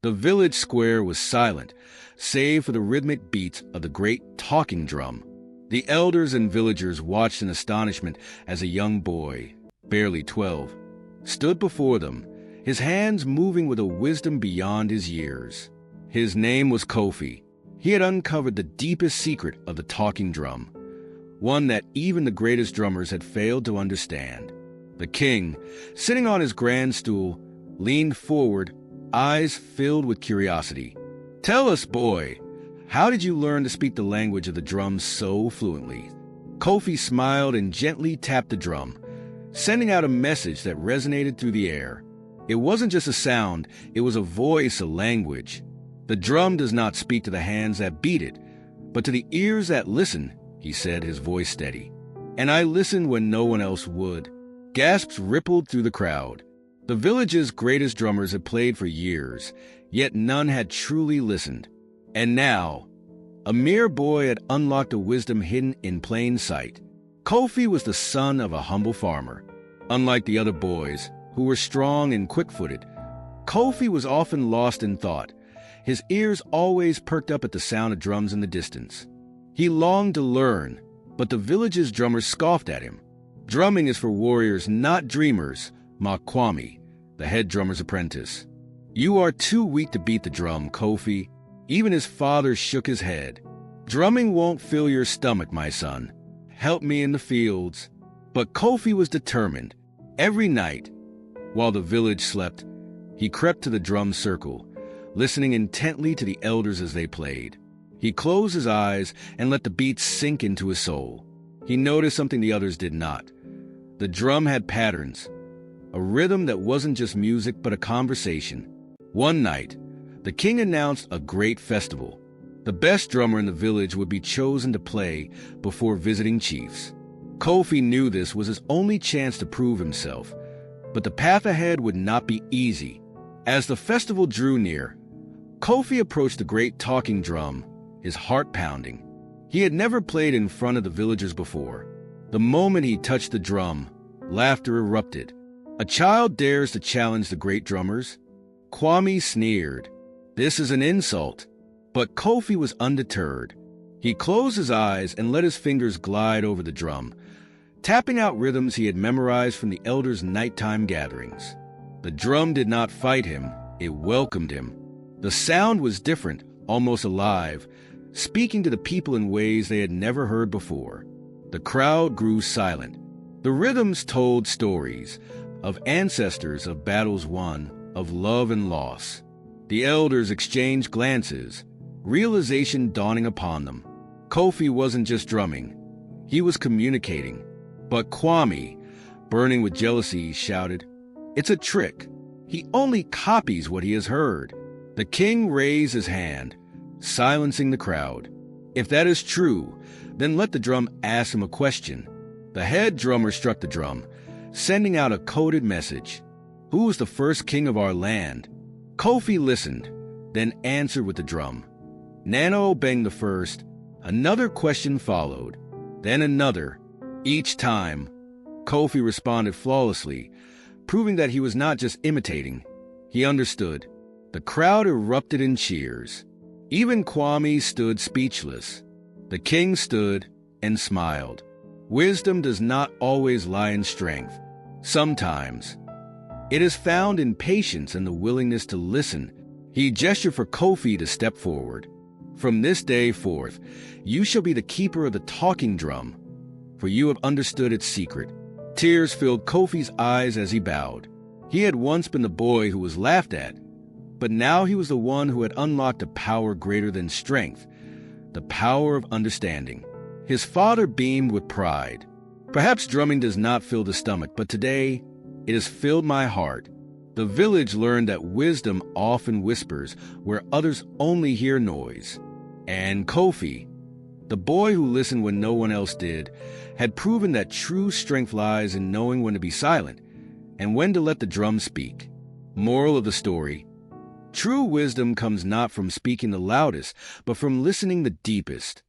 The village square was silent, save for the rhythmic beats of the great talking drum. The elders and villagers watched in astonishment as a young boy, barely 12, stood before them, his hands moving with a wisdom beyond his years. His name was Kofi. He had uncovered the deepest secret of the talking drum, one that even the greatest drummers had failed to understand. The king, sitting on his grand stool, leaned forward, eyes filled with curiosity. "Tell us, boy, how did you learn to speak the language of the drum so fluently?" Kofi smiled and gently tapped the drum, sending out a message that resonated through the air. It wasn't just a sound, it was a voice, a language. "The drum does not speak to the hands that beat it, but to the ears that listen," he said, his voice steady. "And I listened when no one else would." Gasps rippled through the crowd. The village's greatest drummers had played for years, yet none had truly listened. And now, a mere boy had unlocked a wisdom hidden in plain sight. Kofi was the son of a humble farmer. Unlike the other boys, who were strong and quick-footed, Kofi was often lost in thought, his ears always perked up at the sound of drums in the distance. He longed to learn, but the village's drummers scoffed at him. "Drumming is for warriors, not dreamers," mocked Kwame, the head drummer's apprentice. "You are too weak to beat the drum, Kofi." Even his father shook his head. "Drumming won't fill your stomach, my son. Help me in the fields." But Kofi was determined. Every night, while the village slept, he crept to the drum circle, listening intently to the elders as they played. He closed his eyes and let the beats sink into his soul. He noticed something the others did not. The drum had patterns, a rhythm that wasn't just music but a conversation. One night, the king announced a great festival. The best drummer in the village would be chosen to play before visiting chiefs. Kofi knew this was his only chance to prove himself, but the path ahead would not be easy. As the festival drew near, Kofi approached the great talking drum, his heart pounding. He had never played in front of the villagers before. The moment he touched the drum, laughter erupted. "A child dares to challenge the great drummers?" Kwame sneered. "This is an insult." But Kofi was undeterred. He closed his eyes and let his fingers glide over the drum, tapping out rhythms he had memorized from the elders' nighttime gatherings. The drum did not fight him, it welcomed him. The sound was different, almost alive, speaking to the people in ways they had never heard before. The crowd grew silent. The rhythms told stories of ancestors, of battles won, of love and loss. The elders exchanged glances, realization dawning upon them. Kofi wasn't just drumming, he was communicating. But Kwame, burning with jealousy, shouted, "It's a trick. He only copies what he has heard." The king raised his hand, silencing the crowd. "If that is true, then let the drum ask him a question." The head drummer struck the drum, sending out a coded message. "Who was the first king of our land?" Kofi listened, then answered with the drum. "Nano Beng the first." Another question followed, then another. Each time, Kofi responded flawlessly, proving that he was not just imitating. He understood. The crowd erupted in cheers. Even Kwame stood speechless. The king stood and smiled. Wisdom does not always lie in strength. Sometimes it is found in patience and the willingness to listen. He gestured for Kofi to step forward. "From this day forth, you shall be the keeper of the talking drum, for you have understood its secret." Tears filled Kofi's eyes as he bowed. He had once been the boy who was laughed at, but now he was the one who had unlocked a power greater than strength, the power of understanding. His father beamed with pride. "Perhaps drumming does not fill the stomach, but today it has filled my heart." The village learned that wisdom often whispers where others only hear noise. And Kofi, the boy who listened when no one else did, had proven that true strength lies in knowing when to be silent and when to let the drum speak. Moral of the story: true wisdom comes not from speaking the loudest, but from listening the deepest.